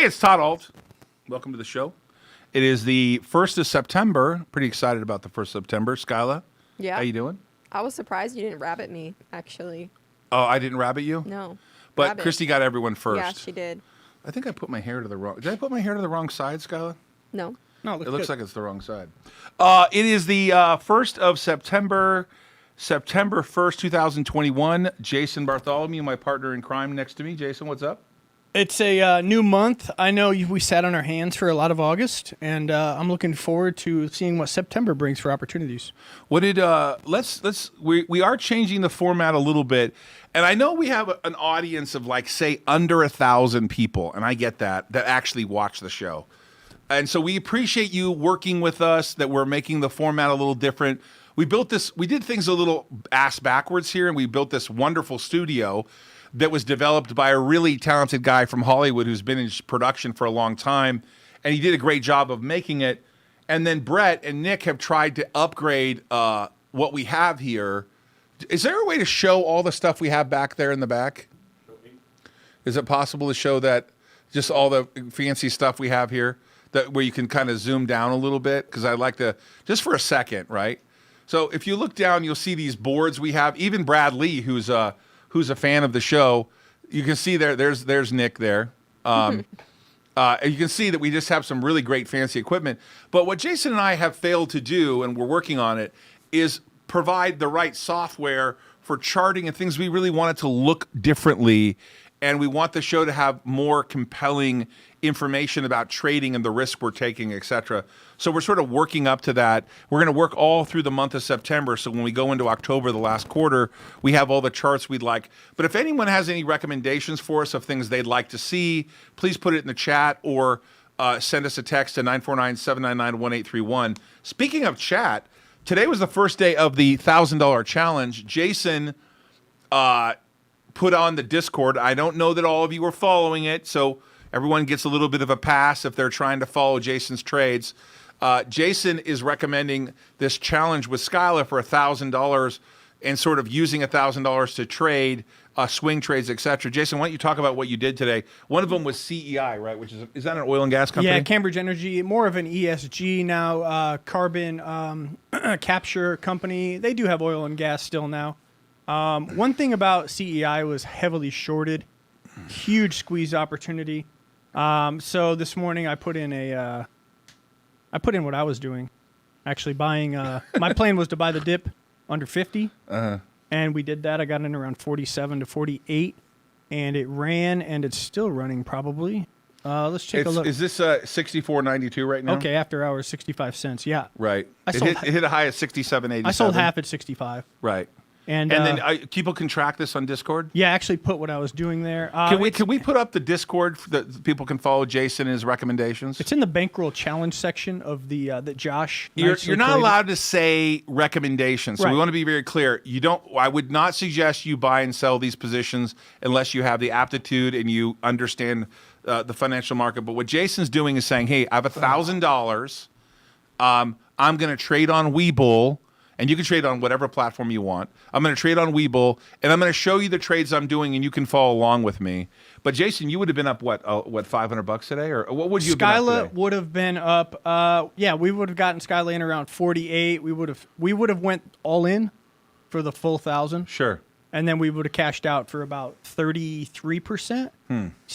Hey, it's Todd Ault. Welcome to the show. It is the 1st of September. Pretty excited about the 1st of September. Skyla, Yeah. how you doing? I was surprised you didn't rabbit me, actually. Oh, I didn't rabbit you? No. But Rabbit. Christy got everyone first. Yeah, she did. I think I put my hair to the wrong... Did I put my hair to the wrong side, Skyla? No. No, It looks like it's the wrong side. It is the 1st of September, September 1st, 2021. Jason Bartholomew, my partner in crime next to me. Jason, what's up? It's a new month. I know we sat on our hands for a lot of August, and I'm looking forward to seeing what September brings for opportunities. What did we are changing the format a little bit, and I know we have an audience of like say under 1,000 people, and I get that actually watch the show, and so we appreciate you working with us. That we're making the format a little different. We did things a little ass backwards here, and we built this wonderful studio that was developed by a really talented guy from Hollywood who's been in production for a long time, and he did a great job of making it. And then Brett and Nick have tried to upgrade what we have here. Is there a way to show all the stuff we have back there in the back? Is it possible to show that just all the fancy stuff we have here, that where you can kind of zoom down a little bit? Because I'd like to, just for a second, right? So if you look down, you'll see these boards we have. Even Brad Lee, who's a fan of the show, you can see there's Nick there. And you can see that we just have some really great fancy equipment. But what Jason and I have failed to do, and we're working on it, is provide the right software for charting and things. We really want it to look differently, and we want the show to have more compelling information about trading and the risk we're taking, etc. So we're sort of working up to that. We're going to work all through the month of September, so when we go into October, the last quarter, we have all the charts we'd like. But if anyone has any recommendations for us of things they'd like to see, please put it in the chat or send us a text to 949-799-1831. Speaking of chat, today was the first day of the $1,000 challenge. Jason put on the Discord. I don't know that all of you are following it, so everyone gets a little bit of a pass if they're trying to follow Jason's trades. Jason is recommending this challenge with Skyla for $1,000 and sort of using $1,000 to trade, swing trades, etc. Jason, why don't you talk about what you did today? One of them was CEI, right? Which is that an oil and gas company? Yeah, Cambridge Energy, more of an ESG now, carbon capture company. They do have oil and gas still now. One thing about CEI was heavily shorted, huge squeeze opportunity. So this morning I put in what I was doing, actually buying. My plan was to buy the dip under 50, and we did that. I got in around 47 to 48, and it ran, and it's still running probably. Let's take a look. Is this 64.92 right now? Okay, after hours, 65 cents. Yeah, right. It hit a high of 67.87. I sold half at 65. Right. And then people can track this on Discord? Yeah, I actually put what I was doing there. Can we put up the Discord that people can follow Jason and his recommendations? It's in the bankroll challenge section of the that Josh. You're not allowed to say recommendations, so we want to be very clear. I would not suggest you buy and sell these positions unless you have the aptitude and you understand the financial market. But what Jason's doing is saying, hey, I have $1,000. I'm going to trade on Webull. And you can trade on whatever platform you want. I'm going to trade on Webull, and I'm going to show you the trades I'm doing, and you can follow along with me. But Jason, you would have been up what $500 today, or what would you have been up today? Skyla would have been up. Yeah, we would have gotten Skyla in around 48. We would have went all in for the full 1,000. Sure. And then we would have cashed out for about 33%.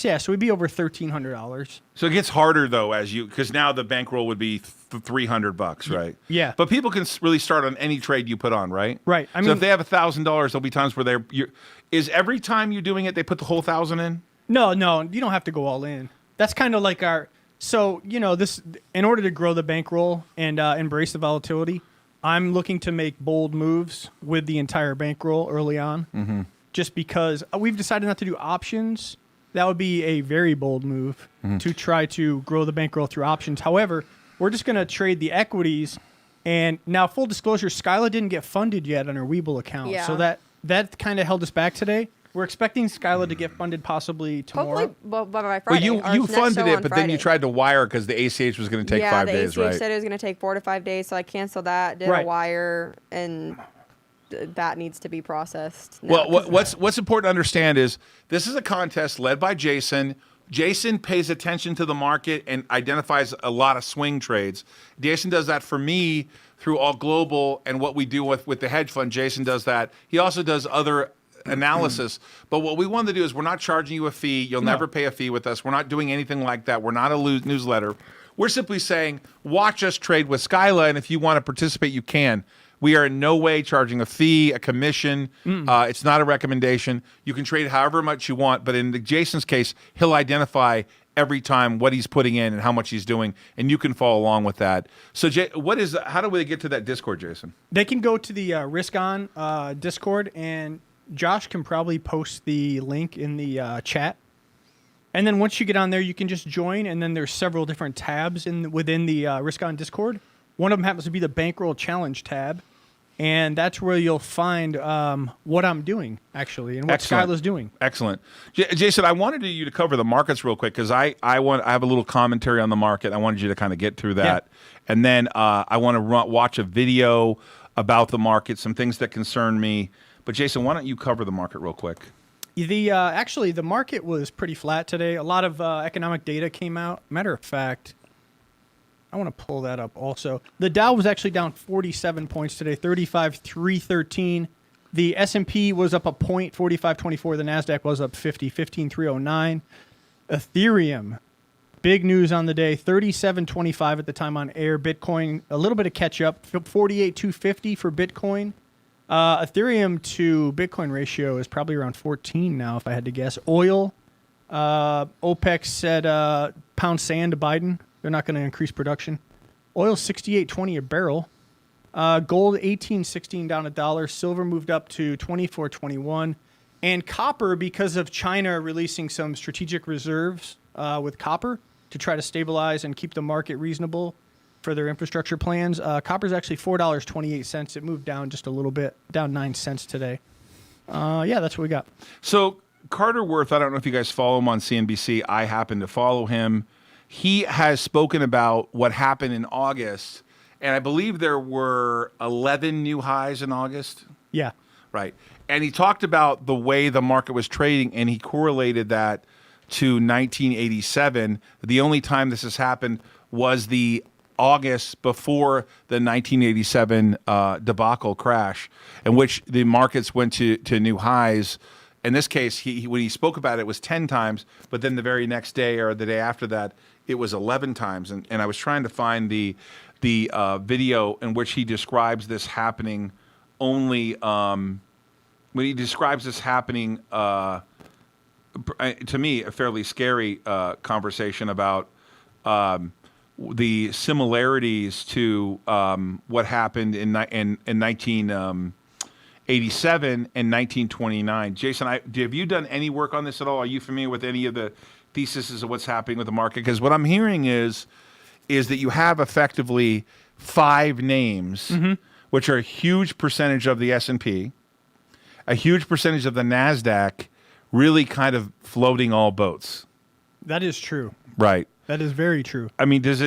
Yeah, so we'd be over $1,300. So it gets harder though, because now the bankroll would be $300, right? Yeah. But people can really start on any trade you put on, right? Right. So if they have $1,000, there'll be times where is every time you're doing it, they put the whole 1,000 in? No, you don't have to go all in. That's kind of like so this, in order to grow the bankroll and embrace the volatility, I'm looking to make bold moves with the entire bankroll early on, just because we've decided not to do options. That would be a very bold move to try to grow the bankroll through options. However, we're just going to trade the equities. And now, full disclosure, Skyla didn't get funded yet on her Webull account. Yeah. So that kind of held us back today. We're expecting Skyla to get funded possibly tomorrow. Hopefully, by Friday. Well, you funded it, but then you tried to wire because the ACH was going to take 5 days, right? Yeah, the ACH said it was going to take 4 to 5 days, so I canceled that, did a wire, and that needs to be processed now. Well, what's important to understand is this is a contest led by Jason Jason pays attention to the market and identifies a lot of swing trades. Jason does that for me through All Global and what we do with the hedge fund. Jason does that. He also does other analysis. But what we want to do is we're not charging you a fee. You'll never pay a fee with us. We're not doing anything like that. We're not a newsletter. We're simply saying, watch us trade with Skyla, and if you want to participate, you can. We are in no way charging a fee, a commission. It's not a recommendation. You can trade however much you want, but in Jason's case, he'll identify every time what he's putting in and how much he's doing, and you can follow along with that. So, how do we get to that Discord, Jason? They can go to the Risk On Discord, and Josh can probably post the link in the chat. And then once you get on there, you can just join, and then there's several different tabs within the Risk On Discord. One of them happens to be the Bankroll Challenge tab, and that's where you'll find what I'm doing, actually, and what Skyla's doing. Excellent. Jason, I wanted you to cover the markets real quick because I have a little commentary on the market. I wanted you to kind of get through that. Yeah. And then I want to watch a video about the market, some things that concern me. But, Jason, why don't you cover the market real quick? Actually, the market was pretty flat today. A lot of economic data came out. Matter of fact, I want to pull that up also. The Dow was actually down 47 points today, 35,313. The S&P was up a point, 45.24. The NASDAQ was up 50, 15,309. Ethereum, big news on the day, 37.25 at the time on air. Bitcoin, a little bit of catch up, 48,250 for Bitcoin. Ethereum to Bitcoin ratio is probably around 14 now, if I had to guess. Oil, OPEC said pound sand to Biden. They're not going to increase production. Oil, $68.20 a barrel. Gold, $18.16 down $1. Silver moved up to $24.21. And copper, because of China releasing some strategic reserves with copper to try to stabilize and keep the market reasonable for their infrastructure plans, copper's actually $4.28. It moved down just a little bit, down 9 cents today. That's what we got. So Carter Worth, I don't know if you guys follow him on CNBC. I happen to follow him. He has spoken about what happened in August, and I believe there were 11 new highs in August. Yeah. Right. And he talked about the way the market was trading, and he correlated that to 1987. The only time this has happened was the August before the 1987 debacle crash, in which the markets went to new highs. In this case, when he spoke about it, it was 10 times, but then the very next day or the day after that, it was 11 times. And I was trying to find the video in which he describes this happening only when he describes this happening, to me, a fairly scary conversation about the similarities to what happened in 1987 and 1929. Jason, have you done any work on this at all? Are you familiar with any of the theses of what's happening with the market? Because what I'm hearing is that you have effectively 5 names, which are a huge percentage of the S&P, a huge percentage of the NASDAQ, really kind of floating all boats. That is true. Right. That is very true. I mean, does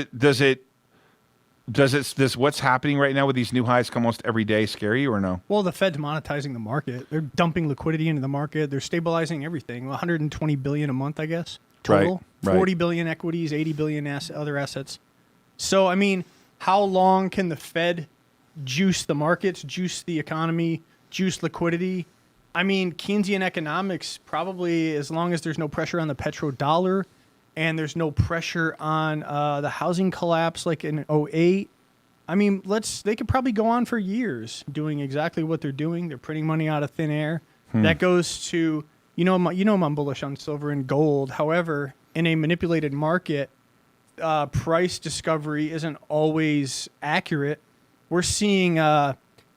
what's happening right now with these new highs almost every day scare you or no? Well, the Fed's monetizing the market. They're dumping liquidity into the market. They're stabilizing everything. 120 billion a month, I guess, total. Right. 40 billion equities, 80 billion other assets. So, I mean, how long can the Fed juice the markets, juice the economy, juice liquidity? I mean, Keynesian economics, probably as long as there's no pressure on the petrodollar and there's no pressure on the housing collapse like in 2008. I mean, they could probably go on for years doing exactly what they're doing. They're printing money out of thin air. That goes to, I'm bullish on silver and gold. However, in a manipulated market, price discovery isn't always accurate. We're seeing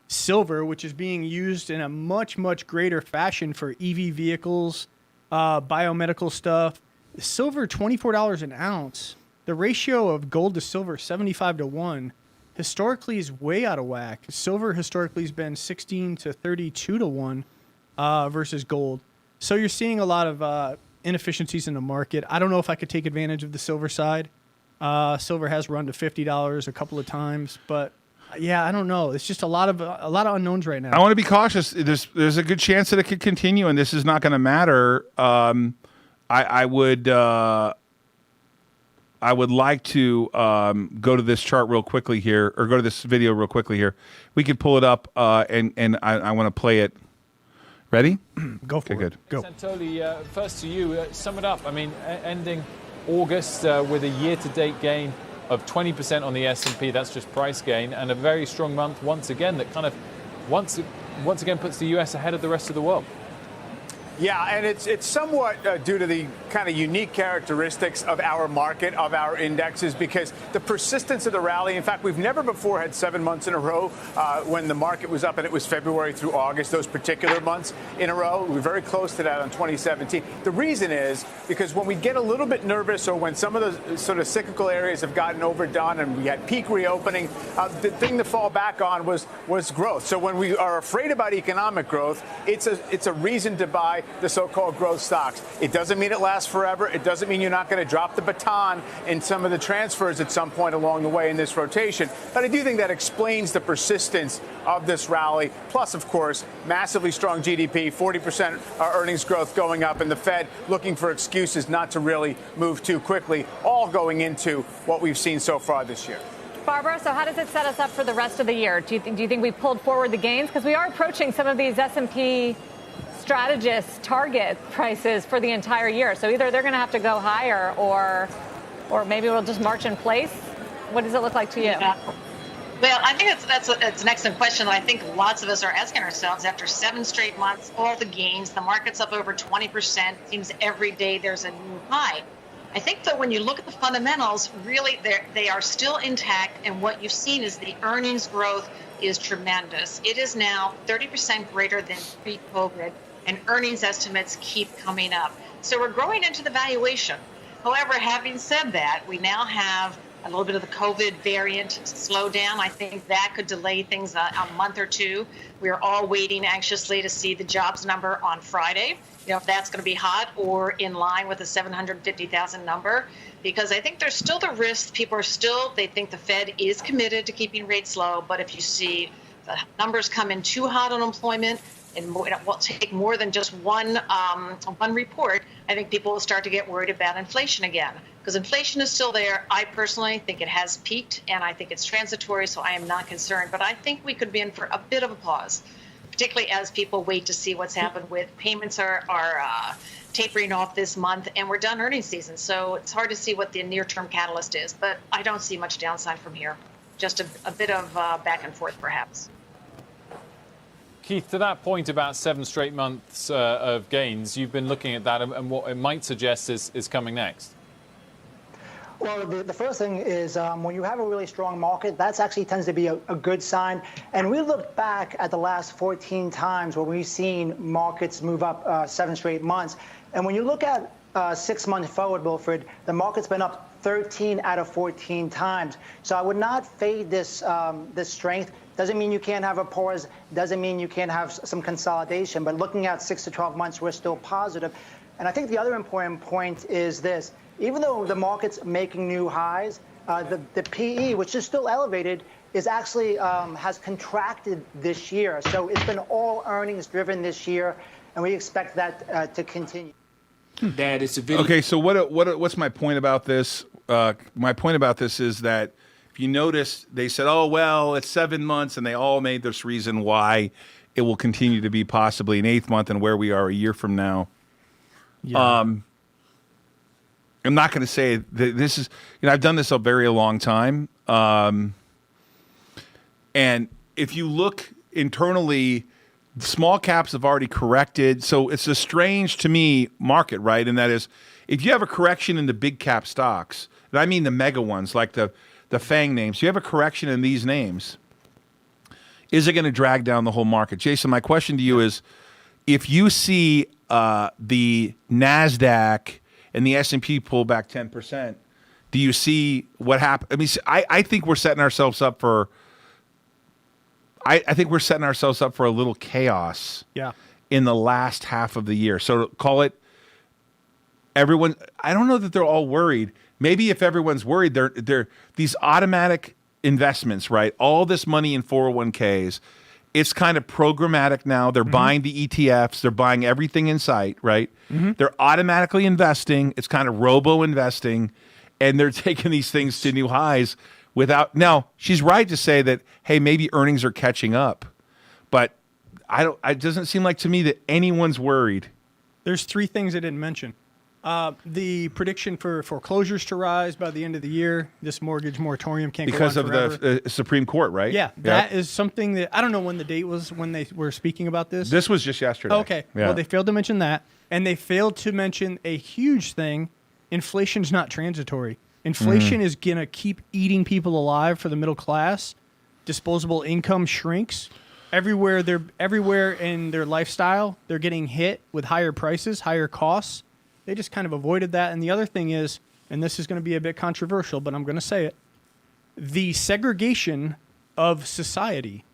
silver, which is being used in a much, much greater fashion for EV vehicles, biomedical stuff. Silver, $24 an ounce. The ratio of gold to silver, 75 to 1, historically is way out of whack. Silver historically has been 16 to 32 to 1 versus gold. So you're seeing a lot of inefficiencies in the market. I don't know if I could take advantage of the silver side. Silver has run to $50 a couple of times, but yeah, I don't know. It's just a lot of unknowns right now. I want to be cautious. There's a good chance that it could continue, and this is not going to matter. I would like to go to this chart real quickly here, or go to this video real quickly here. We could pull it up, and I want to play it. Ready? Go for it. Good. Go. Santoli, first to you, sum it up. I mean, ending August with a year-to-date gain of 20% on the S&P, that's just price gain, and a very strong month once again that kind of once again puts the US ahead of the rest of the world. Yeah, and it's somewhat due to the kind of unique characteristics of our market, of our indexes, because the persistence of the rally, in fact, we've never before had 7 months in a row when the market was up, and it was February through August, those particular months in a row. We were very close to that in 2017. The reason is because when we get a little bit nervous, or when some of the sort of cyclical areas have gotten overdone and we had peak reopening, the thing to fall back on was growth. So when we are afraid about economic growth, it's a reason to buy the so-called growth stocks. It doesn't mean it lasts forever. It doesn't mean you're not going to drop the baton in some of the transfers at some point along the way in this rotation. But I do think that explains the persistence of this rally. Plus, of course, massively strong GDP, 40% earnings growth going up, and the Fed looking for excuses not to really move too quickly, all going into what we've seen so far this year. Barbara, so how does it set us up for the rest of the year? Do you think we pulled forward the gains? Because we are approaching some of these S&P strategists' target prices for the entire year. So either they're going to have to go higher, or maybe we'll just march in place. What does it look like to you? Yeah. Well, I think it's an excellent question. I think lots of us are asking ourselves after 7 straight months, all the gains, the market's up over 20%. Seems every day there's a new high. I think that when you look at the fundamentals, really they are still intact, and what you've seen is the earnings growth is tremendous. It is now 30% greater than pre-COVID, and earnings estimates keep coming up. So we're growing into the valuation. However, having said that, we now have a little bit of the COVID variant slowdown. I think that could delay things a month or two. We're all waiting anxiously to see the jobs number on Friday, if that's going to be hot or in line with the 750,000 number, because I think there's still the risk. People are still, they think the Fed is committed to keeping rates low, but if you see the numbers come in too hot on employment, and it will take more than just one report, I think people will start to get worried about inflation again, because inflation is still there. I personally think it has peaked, and I think it's transitory, so I am not concerned. But I think we could be in for a bit of a pause, particularly as people wait to see what's happened with payments are tapering off this month, and we're done earnings season. So it's hard to see what the near-term catalyst is, but I don't see much downside from here. Just a bit of back and forth, perhaps. Keith, to that point about 7 straight months of gains, you've been looking at that and what it might suggest is coming next. Well, the first thing is when you have a really strong market, that actually tends to be a good sign. And we look back at the last 14 times where we've seen markets move up 7 straight months. And when you look at 6 months forward, Wilfred, the market's been up 13 out of 14 times. So I would not fade this strength. Doesn't mean you can't have a pause. Doesn't mean you can't have some consolidation. But looking at 6 to 12 months, we're still positive. And I think the other important point is this. Even though the market's making new highs, the PE, which is still elevated, is actually has contracted this year. So it's been all earnings driven this year, and we expect that to continue. Dad, it's a video. Okay, so what's my point about this? My point about this is that if you notice, they said, oh, well, it's 7 months, and they all made this reason why it will continue to be possibly an 8th month and where we are a year from now. Yeah. I'm not going to say that this is, I've done this a very long time. And if you look internally, small caps have already corrected. So it's a strange, to me, market, right? And that is, if you have a correction in the big cap stocks, and I mean the mega ones, like the FANG names, you have a correction in these names, is it going to drag down the whole market? Jason, my question to you is, if you see the NASDAQ and the S&P pull back 10%, do you see what happened? I mean, I think we're setting ourselves up for, I think we're setting ourselves up for a little chaos in the last half of the year. So call it everyone. I don't know that they're all worried. Maybe if everyone's worried, they're these automatic investments, right? All this money in 401ks, It's kind of programmatic now. They're buying the ETFs. They're buying everything in sight, right? They're automatically investing. It's kind of robo-investing, and they're taking these things to new highs without. Now, she's right to say that, hey, maybe earnings are catching up, but it doesn't seem like to me that anyone's worried. There's three things I didn't mention. The prediction for foreclosures to rise by the end of the year. This mortgage moratorium can't Because go on of forever. the Supreme Court, right? Yeah, that is something that I don't know when the date was when they were speaking about this. This was just yesterday. Okay. Yeah. Well, they failed to mention that, and they failed to mention a huge thing. Inflation's not transitory. Inflation is going to keep eating people alive for the middle class. Disposable income shrinks. Everywhere in their lifestyle, they're getting hit with higher prices, higher costs. They just kind of avoided that. And the other thing is, and this is going to be a bit controversial, but I'm going to say it, the segregation of society.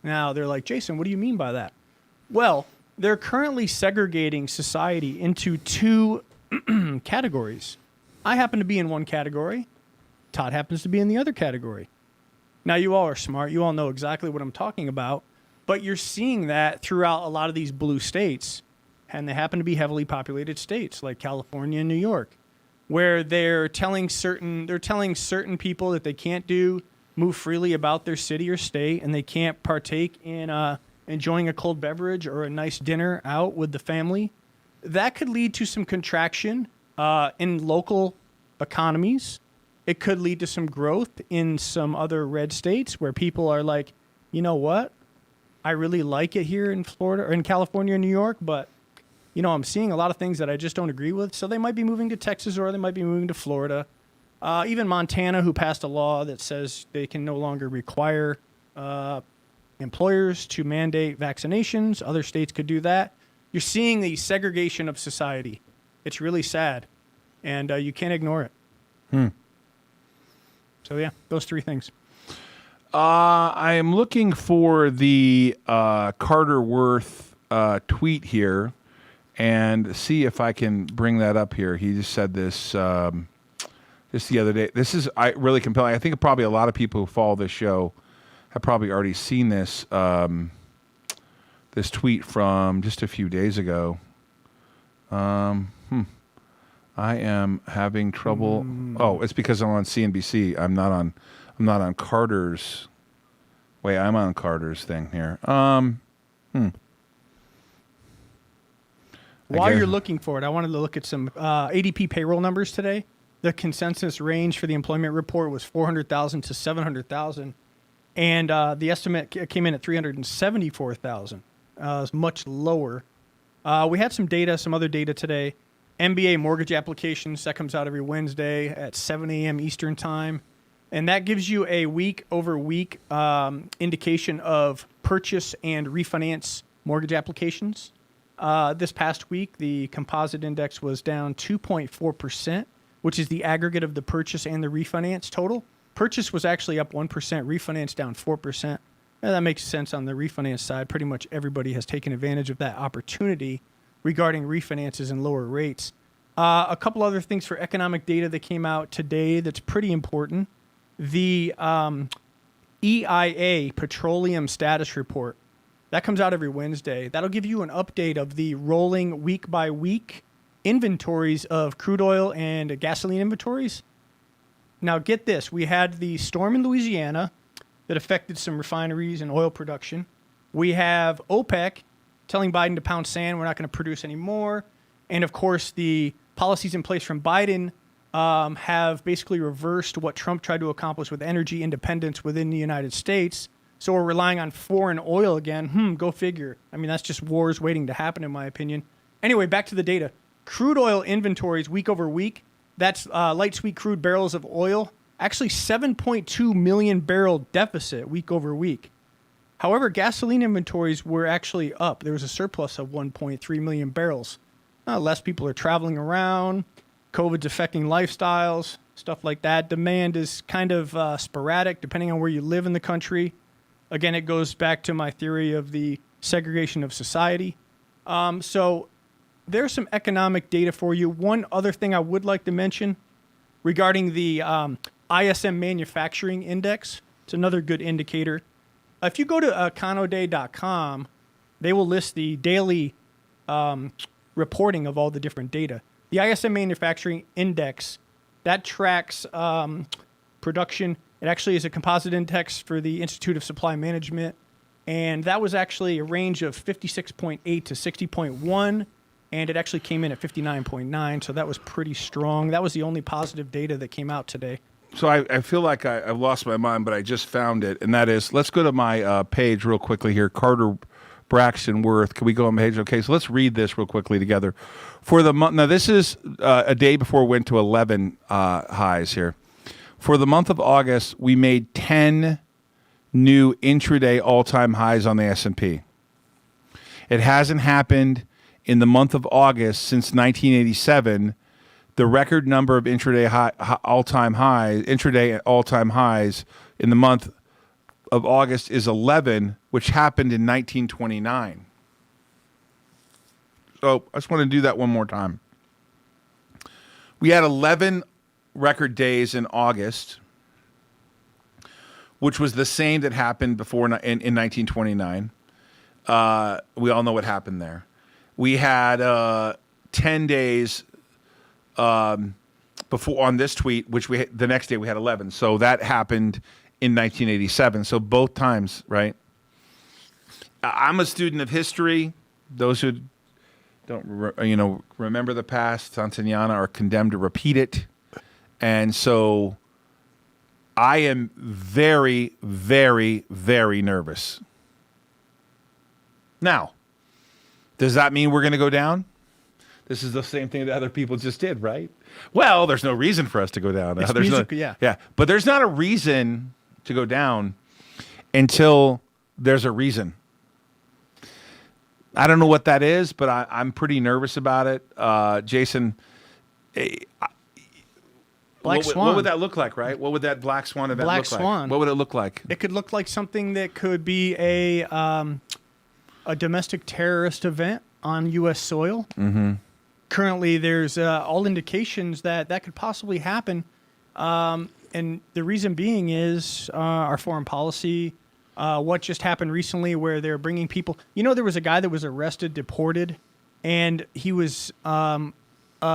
Now, they're like, Jason, what do you mean by that? Well, they're currently segregating society into two categories. I happen to be in one category. Todd happens to be in the other category. Now, you all are smart. You all know exactly what I'm talking about. But you're seeing that throughout a lot of these blue states, and they happen to be heavily populated states like California and New York, where they're telling certain people that they can't move freely about their city or state, and they can't partake in enjoying a cold beverage or a nice dinner out with the family. That could lead to some contraction in local economies. It could lead to some growth in some other red states where people are like, you know what? I really like it here in Florida or in California or New York, but I'm seeing a lot of things that I just don't agree with. So they might be moving to Texas or they might be moving to Florida. Even Montana, who passed a law that says they can no longer require employers to mandate vaccinations. Other states could do that. You're seeing the segregation of society. It's really sad, and you can't ignore it. So, yeah, those three things. I am looking for the Carter Worth tweet here and see if I can bring that up here. He just said this just the other day. This is really compelling. I think probably a lot of people who follow this show have probably already seen this this tweet from just a few days ago. I am having trouble. Oh, it's because I'm on CNBC. I'm not on Carter's. Wait, I'm on Carter's thing here. While you're looking for it, I wanted to look at some ADP payroll numbers today. The consensus range for the employment report was 400,000 to 700,000, and the estimate came in at 374,000. It's much lower. We had some other data today. MBA mortgage applications, that comes out every Wednesday at 7 a.m. Eastern time. And that gives you a week-over-week indication of purchase and refinance mortgage applications. This past week, the composite index was down 2.4%, which is the aggregate of the purchase and the refinance total. Purchase was actually up 1%, refinance down 4%. And that makes sense on the refinance side. Pretty much everybody has taken advantage of that opportunity regarding refinances and lower rates. A couple other things for economic data that came out today that's pretty important. The EIA Petroleum Status Report. That comes out every Wednesday. That'll give you an update of the rolling week-by-week inventories of crude oil and gasoline inventories. Now, get this. We had the storm in Louisiana that affected some refineries and oil production. We have OPEC telling Biden to pound sand. We're not going to produce any more. And, of course, the policies in place from Biden have basically reversed what Trump tried to accomplish with energy independence within the United States. So we're relying on foreign oil again. Go figure. I mean, that's just wars waiting to happen, in my opinion. Anyway, back to the data. Crude oil inventories week over week. That's light sweet crude barrels of oil. Actually, 7.2 million barrel deficit week over week. However, gasoline inventories were actually up. There was a surplus of 1.3 million barrels. Less people are traveling around. COVID's affecting lifestyles, stuff like that. Demand is kind of sporadic depending on where you live in the country. Again, it goes back to my theory of the segregation of society. So there's some economic data for you. One other thing I would like to mention regarding the ISM Manufacturing Index. It's another good indicator. If you go to econoday.com, they will list the daily reporting of all the different data. The ISM Manufacturing Index, that tracks production. It actually is a composite index for the Institute of Supply Management, and that was actually a range of 56.8 to 60.1, and it actually came in at 59.9, so that was pretty strong. That was the only positive data that came out today. So I feel like I've lost my mind, but I just found it, and that is, let's go to my page real quickly here. Carter Braxton Worth. Can we go on page? Okay, so let's read this real quickly together. For the month, now this is a day before we went to 11 highs here. For the month of August, we made 10 new intraday all-time highs on the S&P. It hasn't happened in the month of August since 1987. The record number of intraday all-time highs in the month of August is 11, which happened in 1929. So I just want to do that one more time. We had 11 record days in August, which was the same that happened before in 1929. We all know what happened there. We had 10 days before on this tweet, which the next day we had 11. So that happened in 1987. So both times, right? I'm a student of history. Those who don't, remember the past, Santillana, are condemned to repeat it. And so I am very, very, very nervous. Now, does that mean we're going to go down? This is the same thing that other people just did, right? Well, there's no reason for us to go down. It's music, yeah. Yeah, but there's not a reason to go down until there's a reason. I don't know what that is, but I'm pretty nervous about it. Jason, Black Swan. What would that look like, right? What would that Black Swan event Black look like? Swan. What would it look like? It could look like something that could be a domestic terrorist event on U.S. soil. Mm-hmm. Currently, there's all indications that could possibly happen. And the reason being is our foreign policy, what just happened recently where they're bringing people. There was a guy that was arrested, deported, and he was a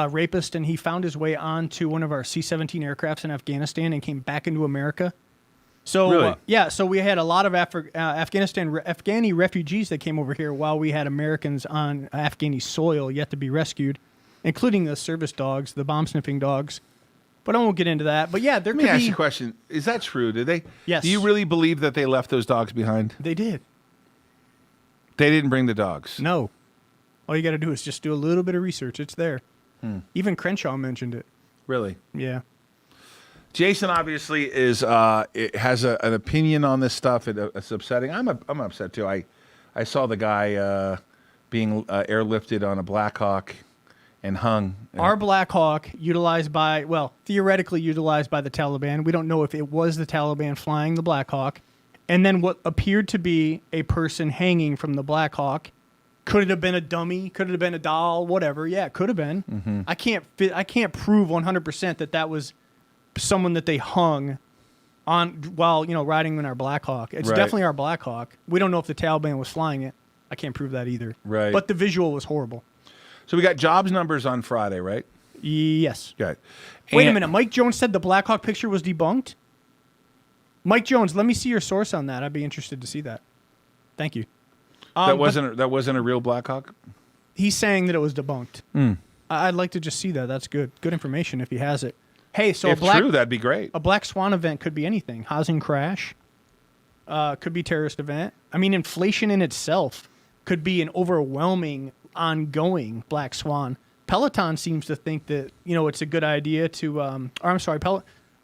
rapist, and he found his way onto one of our C-17 aircrafts in Afghanistan and came back into America. So, really? So we had a lot of Afghani refugees that came over here while we had Americans on Afghani soil yet to be rescued, including the service dogs, the bomb-sniffing dogs. But I won't get into that. But yeah, Let me ask you a question. Is that true? Did they? Yes. Do you really believe that they left those dogs behind? They did. They didn't bring the dogs? No. All you got to do is just do a little bit of research. It's there. Even Crenshaw mentioned it. Really? Yeah. Jason obviously has an opinion on this stuff. It's upsetting. I'm upset too. I saw the guy being airlifted on a Black Hawk and hung. Our Black Hawk, theoretically utilized by the Taliban. We don't know if it was the Taliban flying the Black Hawk. And then what appeared to be a person hanging from the Black Hawk. Could it have been a dummy? Could it have been a doll? Whatever. Yeah, it could have been. Mm-hmm. I can't prove 100% that was someone that they hung on while riding in our Black Hawk. It's definitely our Black Hawk. We don't know if the Taliban was flying it. I can't prove that either. Right. But the visual was horrible. So we got jobs numbers on Friday, right? Yes. Good. Wait a minute. Mike Jones said the Black Hawk picture was debunked? Mike Jones, let me see your source on that. I'd be interested to see that. Thank you. That wasn't a real Black Hawk? He's saying that it was debunked. I'd like to just see that. That's good. Good information if he has it. Hey, so if true, that'd be great. A Black Swan event could be anything. Housing crash. Could be terrorist event. I mean, inflation in itself could be an overwhelming, ongoing Black Swan. Peloton seems to think that, it's a good idea to,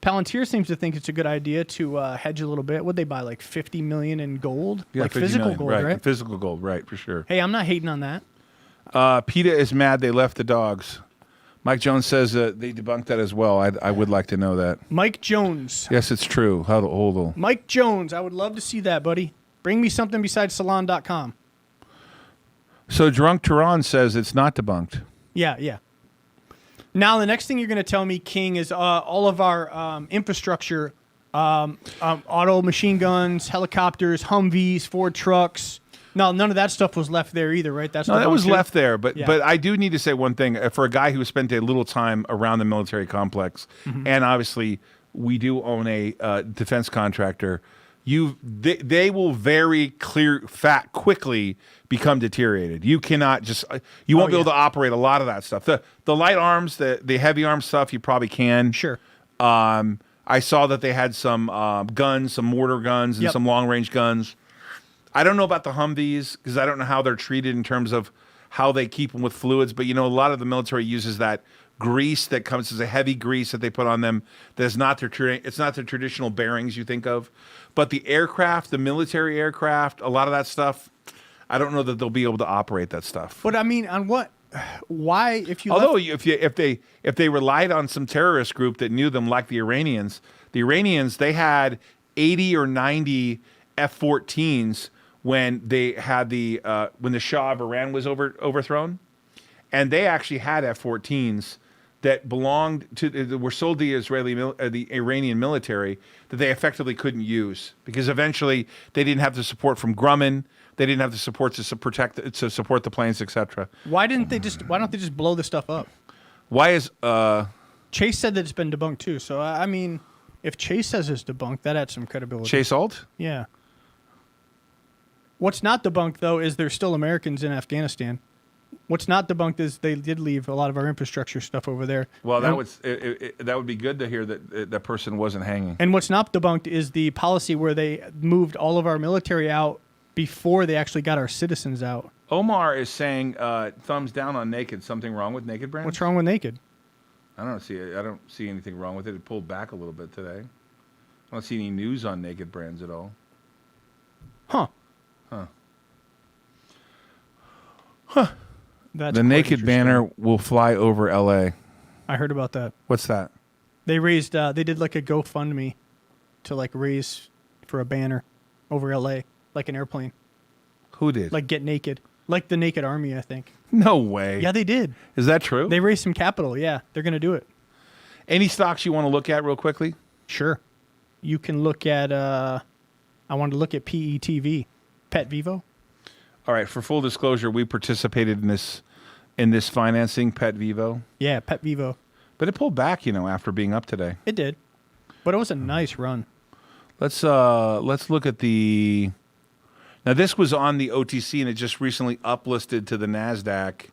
Palantir seems to think it's a good idea to hedge a little bit. Would they buy like $50 million in gold? Yeah, like physical gold, right? Physical gold, right, for sure. Hey, I'm not hating on that. PETA is mad they left the dogs. Mike Jones says they debunked that as well. I would like to know that. Mike Jones. Yes, it's true. Hold on. Mike Jones, I would love to see that, buddy. Bring me something besides salon.com. So Drunk Tehran says it's not debunked. Yeah. Now, the next thing you're going to tell me, King, is all of our infrastructure Auto machine guns, helicopters, Humvees, Ford trucks. No, none of that stuff was left there either, right? That's No, that was left there. But Yeah. but I do need to say one thing for a guy who spent a little time around the military complex, and obviously we do own a defense contractor. They will very quickly become deteriorated. You cannot just you won't be able to operate a lot of that stuff. The light arms, the heavy arm stuff, you probably can. Sure. I saw that they had some guns, some mortar guns, and some long range guns. I don't know about the Humvees because I don't know how they're treated in terms of how they keep them with fluids. But a lot of the military uses that grease that comes as a heavy grease that they put on them. That is not it's not their traditional bearings you think of. But the aircraft, the military aircraft, a lot of that stuff, I don't know that they'll be able to operate that stuff. But I mean, on what? Why? If you Although if they relied on some terrorist group that knew them, like the Iranians they had 80 or 90 F-14s when they had when the Shah of Iran was overthrown, and they actually had F-14s that were sold to the Iranian military that they effectively couldn't use because eventually they didn't have the support from Grumman, they didn't have the support to support the planes, etc. Why don't they just blow this stuff up? Why is Chase said that it's been debunked too. So I mean, if Chase says it's debunked, that adds some credibility. Chase Ault? Yeah. What's not debunked, though, is there's still Americans in Afghanistan. What's not debunked is they did leave a lot of our infrastructure stuff over there. Well, that would be good to hear that that person wasn't hanging. And what's not debunked is the policy where they moved all of our military out before they actually got our citizens out. Omar is saying thumbs down on Naked. Something wrong with Naked Brands? What's wrong with Naked? I don't see anything wrong with it. It pulled back a little bit today. I don't see any news on Naked Brands at all. Huh. That's the quite Naked interesting. banner will fly over L.A. I heard about that. What's that? They raised. They did like a GoFundMe to like raise for a banner over LA, like an airplane. Who did? Like Get Naked, like the Naked Army, I think. No way. Yeah, they did. Is that true? They raised some capital. Yeah, they're gonna do it. Any stocks you want to look at real quickly? Sure. You can look at. I wanted to look at PETV, Pet Vivo. All right. For full disclosure, we participated in this financing, Pet Vivo. Yeah, Pet Vivo. But it pulled back, after being up today. It did, but it was a nice run. Let's look at the. Now this was on the OTC and it just recently uplisted to the Nasdaq.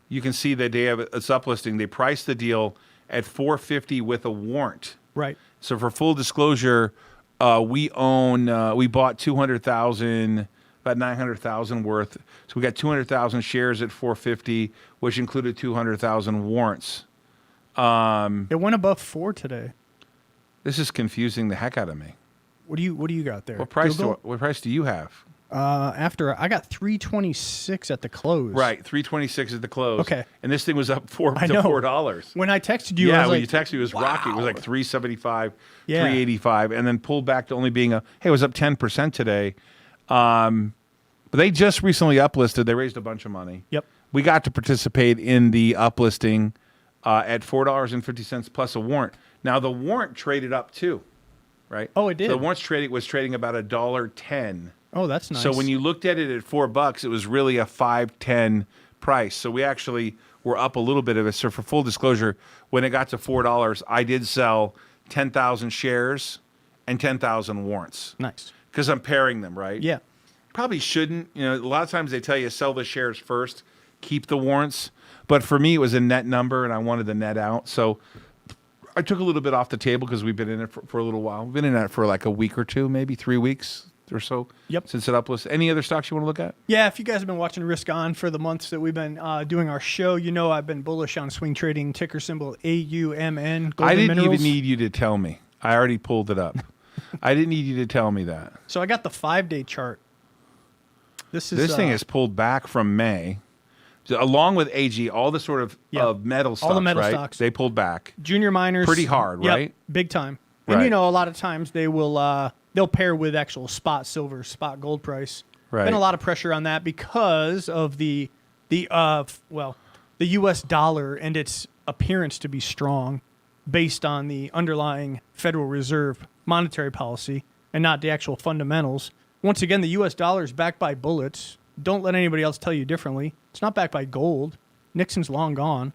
You can see that it's uplisting. They priced the deal at $450 with a warrant. Right. So for full disclosure, we bought 200,000, about 900,000 worth. So we got 200,000 shares at $450, which included 200,000 warrants. It went above 4 today. This is confusing the heck out of me. What do you got there? What price Google? do you have? After I got 326 at the close. Right, 326 at the close. Okay. And this thing was up to $4. When I texted you, yeah, I was when like, you texted me, it was rocky. It was like 375, Yeah. 385, and then pulled back to only being it was up 10% today. But they just recently uplisted. They raised a bunch of money. Yep. We got to participate in the uplisting at $4.50 plus a warrant. Now the warrant traded up too, right? Oh, it did? So the warrant was trading about $1.10. Oh, that's nice. So when you looked at it at $4, it was really a $5.10 price. So we actually were up a little bit of it. So for full disclosure, when it got to $4, I did sell 10,000 shares and 10,000 warrants. Nice. Because I'm pairing them, right? Yeah. Probably shouldn't. A lot of times they tell you sell the shares first, keep the warrants. But for me, it was a net number, and I wanted the net out. So I took a little bit off the table because we've been in it for a little while. We've been in it for like a week or two, maybe 3 weeks or so. Yep. Since it uplisted. Any other stocks you want to look at? Yeah, if you guys have been watching Risk On for the months that we've been doing our show, I've been bullish on swing trading, ticker symbol AUMN. I didn't Minerals. even need you to tell me. I already pulled it up. I didn't need you to tell me that. So I got the 5-day chart. This thing is pulled back from May. So along with AG, all the sort of metal stocks, all the metal right? stocks. They pulled back. Junior miners. Pretty hard, yep, right? Big time. And, Right. a lot of times they will they'll pair with actual spot silver, spot gold price. Right. Been a lot of pressure on that because of the U.S. dollar and its appearance to be strong. based on the underlying Federal Reserve monetary policy and not the actual fundamentals. Once again, the U.S. dollar is backed by bullets. Don't let anybody else tell you differently. It's not backed by gold. Nixon's long gone.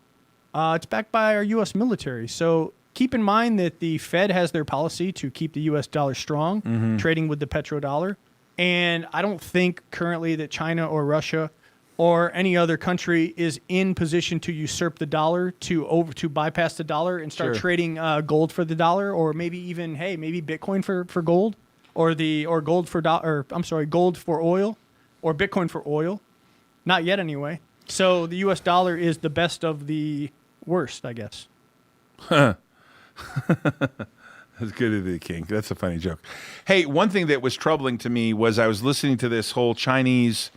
It's backed by our U.S. military. So keep in mind that the Fed has their policy to keep the U.S. dollar strong, trading with the petrodollar. And I don't think currently that China or Russia or any other country is in position to usurp the dollar to bypass the dollar and start trading gold for the dollar, or maybe even maybe Bitcoin for gold, or gold for oil, or Bitcoin for oil. Not yet, anyway. So the U.S. dollar is the best of the worst, I guess. That's good of the king. That's a funny joke. Hey, one thing that was troubling to me was I was listening to this whole Chinese.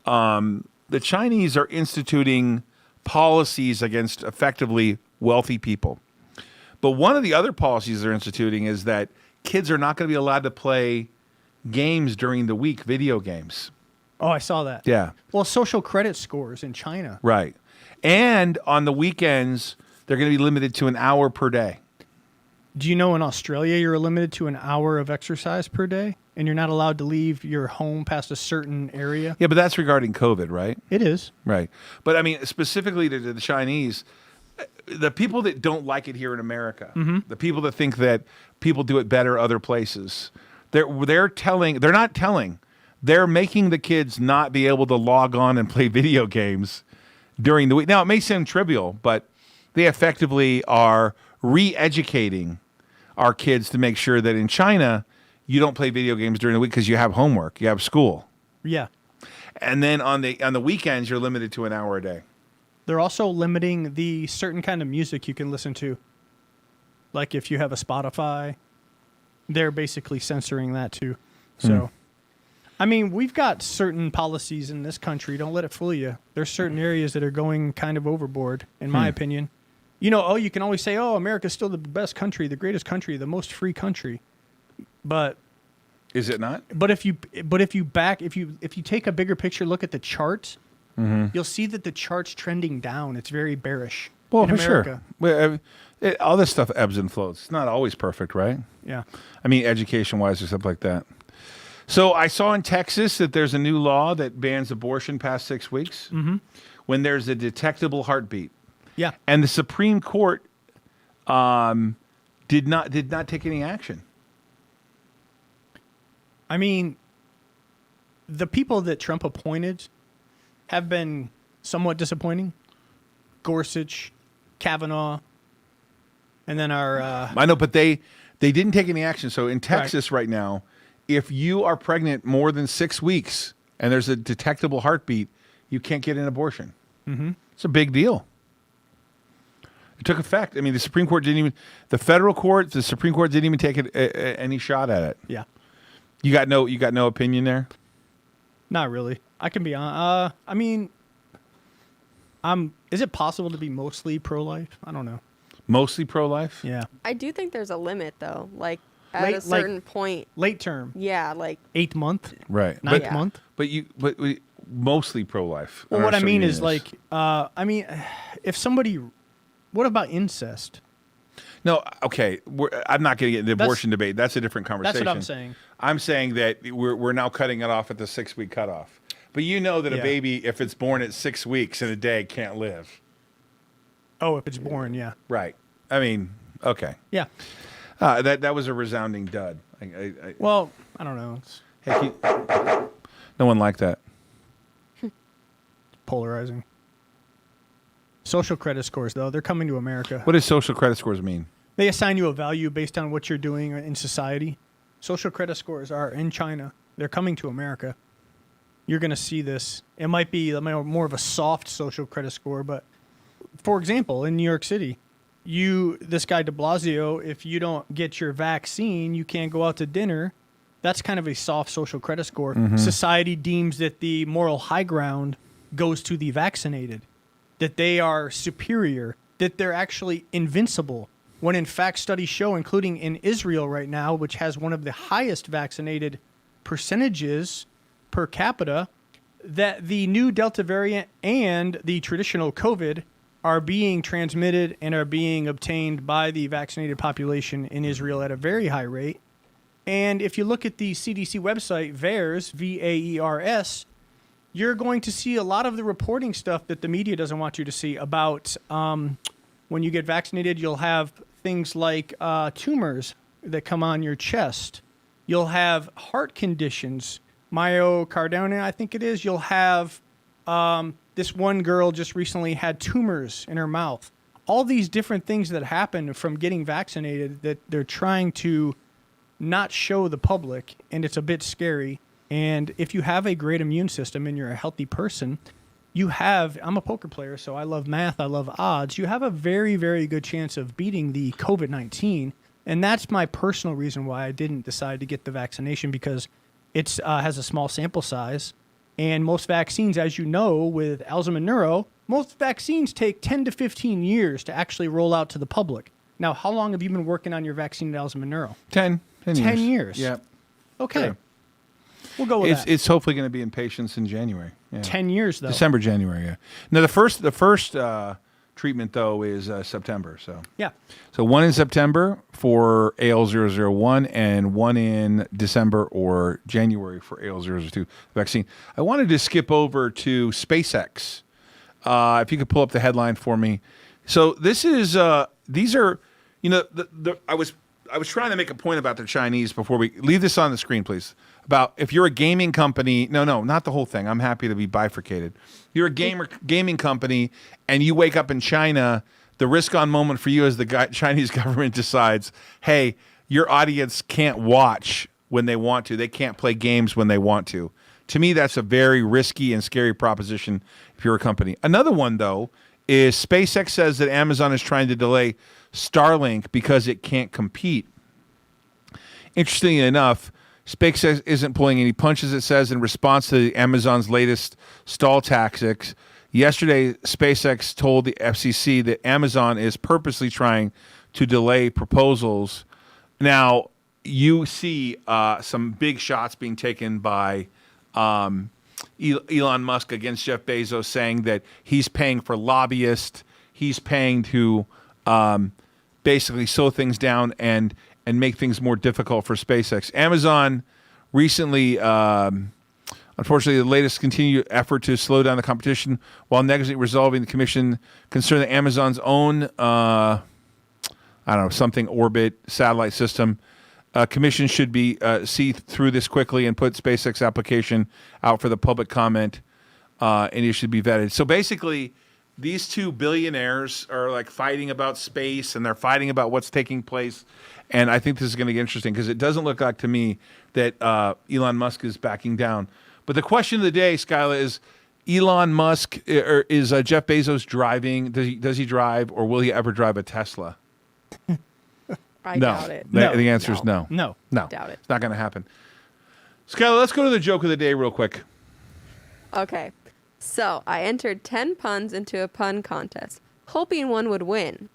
The Chinese are instituting policies against effectively wealthy people. But one of the other policies they're instituting is that kids are not going to be allowed to play games during the week, video games. Oh, I saw that. Yeah. Well, social credit scores in China. Right. And on the weekends, they're going to be limited to an hour per day. Do you know in Australia you're limited to an hour of exercise per day, and you're not allowed to leave your home past a certain area? Yeah, but that's regarding COVID, right? It is. Right. But I mean, specifically to the Chinese, the people that don't like it here in America, the people that think that people do it better other places, they're making the kids not be able to log on and play video games during the week. Now, it may sound trivial, but they effectively are re-educating our kids to make sure that in China, you don't play video games during the week because you have homework, you have school. Yeah. And then on the weekends, you're limited to an hour a day. They're also limiting the certain kind of music you can listen to. Like if you have a Spotify, they're basically censoring that too. So, I mean, we've got certain policies in this country. Don't let it fool you. There's certain areas that are going kind of overboard, in my opinion. You know, you can always say, America's still the best country, the greatest country, the most free country. But is it not? But if you take a bigger picture look at the chart, you'll see that the chart's trending down. It's very bearish. Well, in for America. sure. All this stuff ebbs and flows. It's not always perfect, right? Yeah. I mean, education-wise or stuff like that. So I saw in Texas that there's a new law that bans abortion past 6 weeks when there's a detectable heartbeat. Yeah. And the Supreme Court did not take any action. I mean, the people that Trump appointed have been somewhat disappointing. Gorsuch, Kavanaugh, and then our... I know, but they didn't take any action. So in Texas right now, if you are pregnant more than 6 weeks and there's a detectable heartbeat, you can't get an abortion. It's a big deal. It took effect. I mean, the Supreme Court didn't even... The federal court, the Supreme Court didn't even take any shot at it. Yeah. You got no opinion there? Not really. I can be on. I mean, is it possible to be mostly pro-life? I don't know. Mostly pro-life? Yeah. I do think there's a limit, though. Like, at a certain point. Late term. Yeah, like... 8th month. Right. Ninth month. But mostly pro-life. Well, what I mean is, like, if somebody... What about incest? No, okay. I'm not going to get into the abortion debate. That's a different conversation. That's what I'm saying. I'm saying that we're now cutting it off at the 6 week cutoff. But you know that a baby, if it's born at 6 weeks in a day, can't live. Oh, if it's born, yeah. Right. I mean, okay. Yeah. That was a resounding dud. Well, I don't know. Hey, no one liked that. Polarizing. Social credit scores, though, they're coming to America. What does social credit scores mean? They assign you a value based on what you're doing in society. Social credit scores are in China. They're coming to America. You're going to see this. It might be more of a soft social credit score, but for example, in New York City, this guy de Blasio, if you don't get your vaccine, you can't go out to dinner. That's kind of a soft social credit score. Society deems that the moral high ground goes to the vaccinated, that they are superior, that they're actually invincible, when in fact studies show, including in Israel right now, which has one of the highest vaccinated percentages per capita, that the new Delta variant and the traditional COVID are being transmitted and are being obtained by the vaccinated population in Israel at a very high rate. And if you look at the CDC website, VAERS, VAERS, you're going to see a lot of the reporting stuff that the media doesn't want you to see about when you get vaccinated. You'll have things like tumors that come on your chest. You'll have heart conditions, myocarditis, I think it is. You'll have this one girl just recently had tumors in her mouth. All these different things that happen from getting vaccinated that they're trying to not show the public, and it's a bit scary. And if you have a great immune system and you're a healthy person, I'm a poker player, so I love math, I love odds. You have a very, very good chance of beating the COVID-19. And that's my personal reason why I didn't decide to get the vaccination, because it has a small sample size. And most vaccines, as you know, with Alzheimer's neuro, most vaccines take 10 to 15 years to actually roll out to the public. Now, how long have you been working on your vaccine at Alzheimer's neuro? 10 years. Yeah. Okay. Sure. We'll go with that. It's hopefully going to be in patients in January. Yeah. 10 years, though. December, January, yeah. Now, the first treatment, though, is September. So yeah. So one in September for AL001 and one in December or January for AL002 vaccine. I wanted to skip over to SpaceX. If you could pull up the headline for me. So this is these are, I was trying to make a point about the Chinese before we leave this on the screen, please. About if you're a gaming company, no, not the whole thing. I'm happy to be bifurcated. You're a gaming company and you wake up in China, the risk-on moment for you is the Chinese government decides, hey, your audience can't watch when they want to. They can't play games when they want to. To me, that's a very risky and scary proposition if you're a company. Another one, though, is SpaceX says that Amazon is trying to delay Starlink because it can't compete. Interestingly enough, SpaceX isn't pulling any punches, it says, in response to Amazon's latest stall tactics. Yesterday, SpaceX told the FCC that Amazon is purposely trying to delay proposals. Now, you see some big shots being taken by Elon Musk against Jeff Bezos, saying that he's paying for lobbyists, he's paying to basically slow things down and make things more difficult for SpaceX. Amazon recently, unfortunately, the latest continued effort to slow down the competition while negatively resolving the commission concern that Amazon's own, something orbit satellite system. Commission should be see through this quickly and put SpaceX application out for the public comment, and it should be vetted. So basically, these two billionaires are like fighting about space, and they're fighting about what's taking place. And I think this is going to get interesting because it doesn't look like to me that Elon Musk is backing down. But the question of the day, Skyla, is Elon Musk or is Jeff Bezos driving? Does he drive, or will he ever drive a Tesla? I doubt it. The answer is no. No. Doubt it. It's not going to happen. Skyla, let's go to the joke of the day real quick. Okay. So I entered 10 puns into a pun contest, hoping one would win.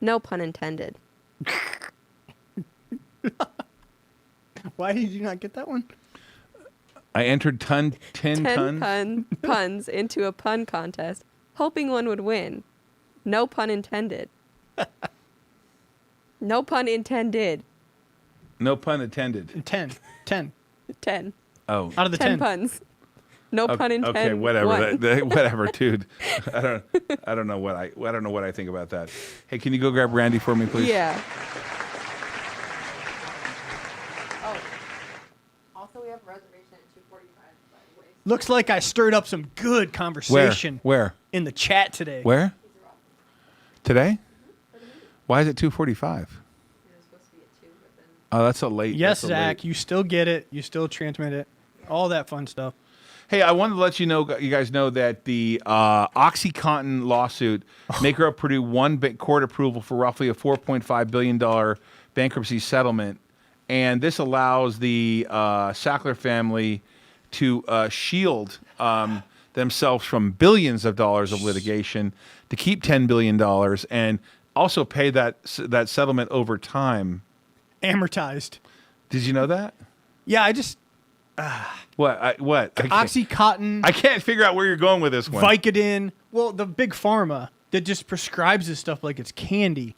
No pun intended. Why did you not get that one? I entered 10 puns into a pun contest, hoping one would win. No pun intended. No pun intended. No pun intended. 10. 10. Oh. Out of the 10 puns. No pun intended. Okay, whatever. Whatever, dude. I don't know what I think about that. Hey, can you go grab Randy for me, please? Yeah. Oh. Also, we have a reservation at 2:45, by the way. Looks like I stirred up some good conversation. Where? In the chat today. Where? Today? Why is it 2:45? Oh, that's a late. Yes, that's Zach, late. you still get it. You still transmit it. All that fun stuff. Hey, I wanted to let you guys know that the OxyContin lawsuit, Maker of Purdue won court approval for roughly a $4.5 billion bankruptcy settlement. And this allows the Sackler family to shield themselves from billions of dollars of litigation, to keep $10 billion, and also pay that settlement over time. Amortized. Did you know that? Yeah, I just... What? OxyContin. I can't figure out where you're going with this one. Vicodin. Well, the big pharma. that just prescribes this stuff like it's candy.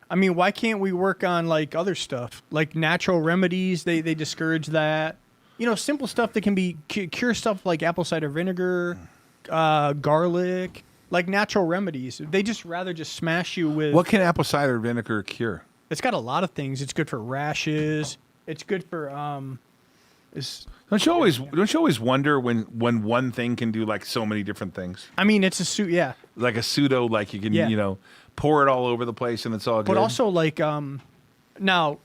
I mean, why can't we work on like other stuff, like natural remedies? They discourage that. You know, simple stuff that can be cure stuff like apple cider vinegar, garlic, like natural remedies. They just rather just smash you with. What can apple cider vinegar cure? It's got a lot of things. It's good for rashes. It's good for Don't you always wonder when one thing can do like so many different things? I mean, it's a yeah. Like a pseudo, like you can Yeah. you know pour it all over the place and it's all good. But also like now,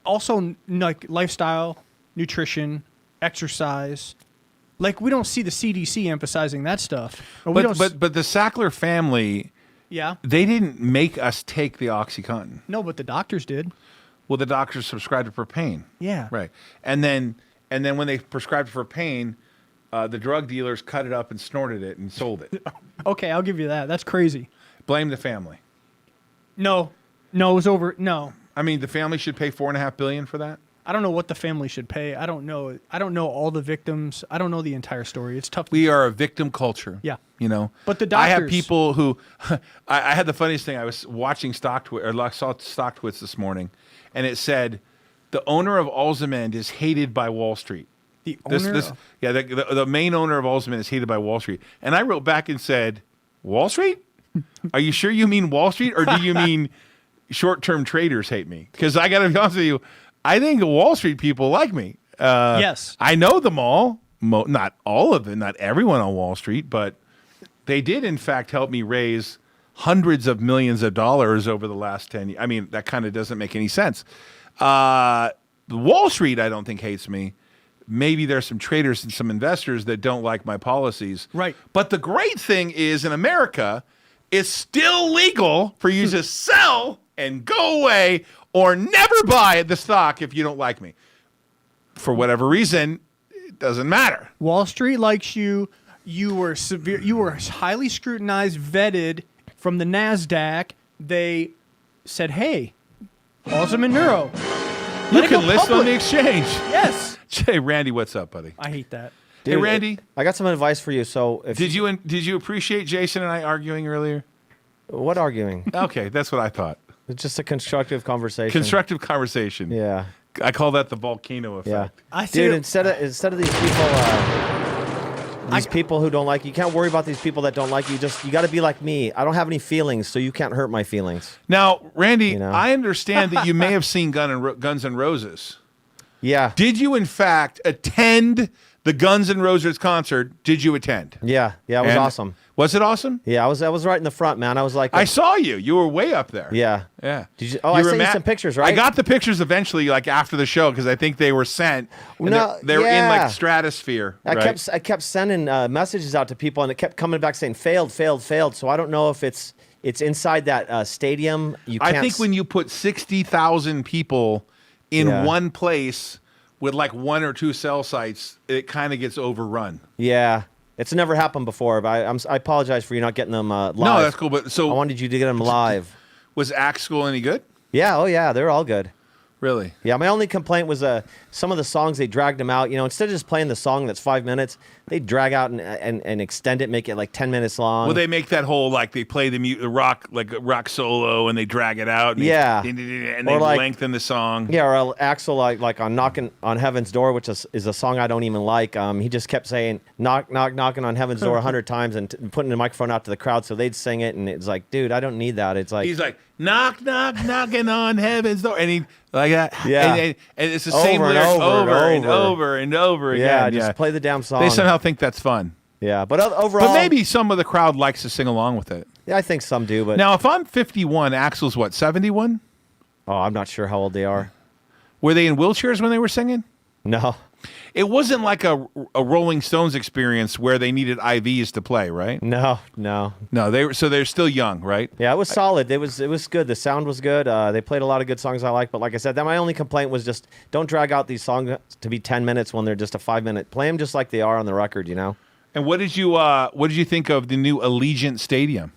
also like lifestyle, nutrition, exercise. Like we don't see the CDC emphasizing that stuff. Or we don't But the Sackler family, yeah. they didn't make us take the OxyContin. No, but the doctors did. Well, the doctors prescribed it for pain. Yeah. Right. And then when they prescribed it for pain, the drug dealers cut it up and snorted it and sold it. Okay, I'll give you that. That's crazy. Blame the family. No, it was over. No, I mean, the family should pay $4.5 billion for that. I don't know what the family should pay. I don't know. I don't know all the victims. I don't know the entire story. It's tough. We are a victim culture. Yeah. You know. But the I have doctors- people who, I had the funniest thing. I was watching I saw StockTwits this morning, and it said, the owner of Alzamend is hated by Wall Street. The owner. The main owner of Alzamend is hated by Wall Street. And I wrote back and said, Wall Street? Are you sure you mean Wall Street, or do you mean short-term traders hate me? Because I got to be honest with you, I think the Wall Street people like me. Yes. I know them all. Not all of them, not everyone on Wall Street, but they did, in fact, help me raise hundreds of millions of dollars over the last 10 years. I mean, that kind of doesn't make any sense. Wall Street, I don't think, hates me. Maybe there's some traders and some investors that don't like my policies. Right. But the great thing is, in America, it's still legal for you to sell and go away or never buy the stock if you don't like me. For whatever reason, it doesn't matter. Wall Street likes you. You were severe. You were highly scrutinized, vetted from the NASDAQ. They said, "Hey, Alzheimer's Neuro, You can list on the exchange." Yes. Hey, Randy, what's up, buddy? I hate that. Hey, Randy. I got some advice for you. So, if Did you appreciate Jason and I arguing earlier? what arguing? Okay, that's what I thought. It's just a constructive conversation. Constructive conversation. Yeah. I call that the volcano effect. Yeah. see Dude, it- instead of these people who don't like you, can't worry about these people that don't like you. You got to be like me. I don't have any feelings, so you can't hurt my feelings. Now, Randy, You know? I understand that you may have seen Guns N' Roses. Yeah. Did you, in fact, attend the Guns N' Roses concert? Did you attend? Yeah. Yeah. It was And awesome. Was it awesome? Yeah. I was right in the front, man. I was like, I saw you. You were way up there. yeah. Yeah. Did you? Oh, I were sent you some pictures, right? I got the pictures eventually, like after the show, because I think they were sent. And No, they were in yeah. like stratosphere. I kept sending messages out to people, and it kept coming back saying failed. So I don't know if it's inside that stadium. I think when you put 60,000 people in Yeah. one place with like one or two cell sites, it kind of gets overrun. Yeah. It's never happened before, but I apologize for you not getting them live. No, that's cool. But I so wanted you to get them live. was Axe School any good? Yeah, oh yeah, they're all good. Really? Yeah, my only complaint was some of the songs, they dragged them out. You know, instead of just playing the song that's 5 minutes, they drag out and extend it, make it like 10 minutes long. Well, they make that whole like they play the rock like a rock solo and they drag it out. And Yeah. and Or they like- lengthen the song. Yeah, or Axel like on Knocking on Heaven's Door, which is a song I don't even like. He just kept saying knocking on Heaven's Door 100 times and putting the microphone out to the crowd so they'd sing it, and it's like, dude, I don't need that. It's like, He's like knocking on heaven's door, and he like that. Yeah. and it's the same Over and lyrics over and over and over yeah, again. just play the damn song. They somehow think that's fun. Yeah, but overall, But maybe some of the crowd likes to sing along with it. yeah, I think some do. But Now, if I'm 51, Axel's what, 71? oh, I'm not sure how old they are. Were they in wheelchairs when they were singing? No. It wasn't like a Rolling Stones experience where they needed IVs to play, right? No. No, they're still young, right? Yeah, it was solid. It was good. The sound was good. They played a lot of good songs I like. But like I said, my only complaint was just don't drag out these songs to be 10 minutes when they're just a 5 minute. Play them just like they are on the record, you know. And what did you think of the new Allegiant Stadium?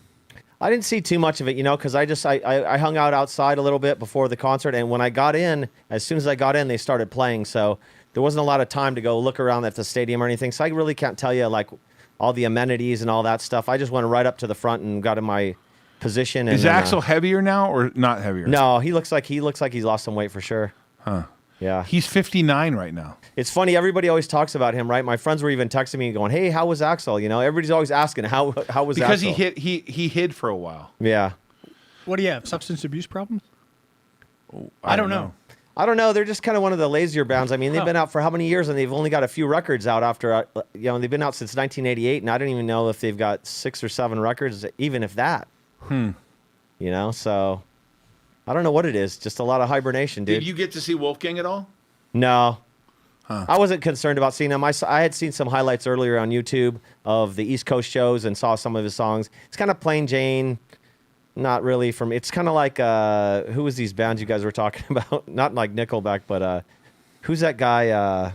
I didn't see too much of it, you know, because I hung out outside a little bit before the concert, and when I got in, as soon as I got in, they started playing. So there wasn't a lot of time to go look around at the stadium or anything. So I really can't tell you like all the amenities and all that stuff. I just went right up to the front and got in my position. Is and then, Axel heavier now or not heavier? No, he looks like he's lost some weight for sure. Huh. Yeah. He's 59 right now. It's funny. Everybody always talks about him, right? My friends were even texting me going, "Hey, how was Axel?" You know, everybody's always asking how was because Axel? he hid for a while. Yeah. What do you have? Substance abuse problems? I don't know. I don't know. They're just kind of one of the lazier bands. I mean, they've been out for how many years, and they've only got a few records out after, they've been out since 1988, and I don't even know if they've got 6 or 7 records, even if that. You know, so I don't know what it is. Just a lot of hibernation, dude. Did you get to see Wolfgang at all? No. I wasn't concerned about seeing him. I had seen some highlights earlier on YouTube of the East Coast shows and saw some of his songs. It's kind of plain Jane. Not really from. It's kind of like who was these bands you guys were talking about? Not like Nickelback, but who's that guy?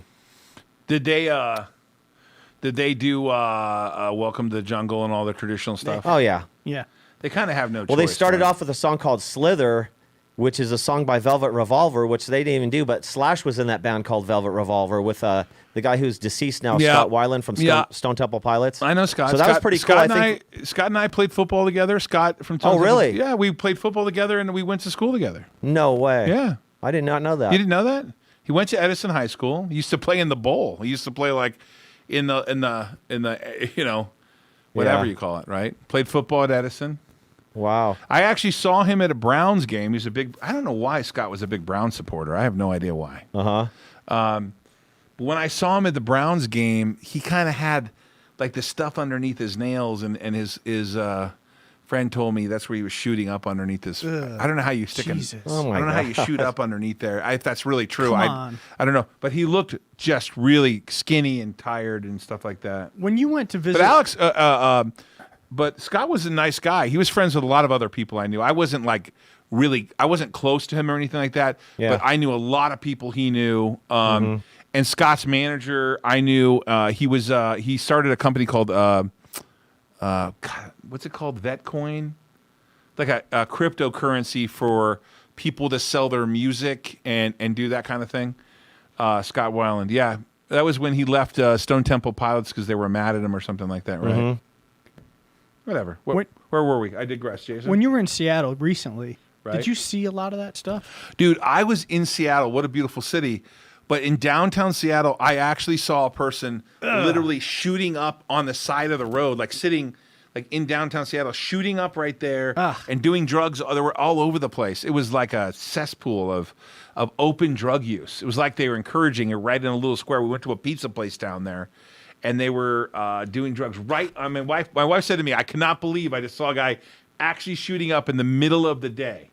Did they do Welcome to the Jungle and all the traditional stuff? Oh yeah, Yeah. They kind of have no choice. Well, they started right? off with a song called Slither, which is a song by Velvet Revolver, which they didn't even do. But Slash was in that band called Velvet Revolver with the guy who's deceased now, Yeah. Scott Weiland from Stone Temple Pilots. I know Scott. So that was pretty Scott cool. Scott and I played football together. Scott from Oh, really? Yeah, we played football together and we went to school together. No way. Yeah. I did not know that. You didn't know that? He went to Edison High School. He used to play in the bowl. He used to play like in the whatever Yeah. you call it, right? Played football at Edison. Wow. I actually saw him at a Browns game. He's I don't know why Scott was a big Browns supporter. I have no idea why. But when I saw him at the Browns game, he kind of had like the stuff underneath his nails, and his friend told me that's where he was shooting up underneath his. I don't know how you stick Jesus. Oh my I don't know how you God. shoot up underneath there. If that's really true. Come I on. don't know. But he looked just really skinny and tired and stuff like that. When you went to visit, But Alex, but Scott was a nice guy. He was friends with a lot of other people I knew. I wasn't I wasn't close to him or anything like that. Yeah. But I knew a lot of people he knew. And Scott's manager, I knew. He started a company called God, what's it called? Vetcoin, like a cryptocurrency for people to sell their music and do that kind of thing. Scott Weiland, yeah, that was when he left Stone Temple Pilots because they were mad at him or something like that, right? Whatever. Where were we? I digress, Jason. when you were in Seattle recently, Right. did you see a lot of that stuff? Dude, I was in Seattle. What a beautiful city. But in downtown Seattle, I actually saw a person literally shooting up on the side of the road, like sitting like in downtown Seattle, shooting up right there and doing drugs. They were all over the place. It was like a cesspool of open drug use. It was like they were encouraging it right in a little square. We went to a pizza place down there, and they were doing drugs right. I mean, my wife said to me, "I cannot believe I just saw a guy actually shooting up in the middle of the day."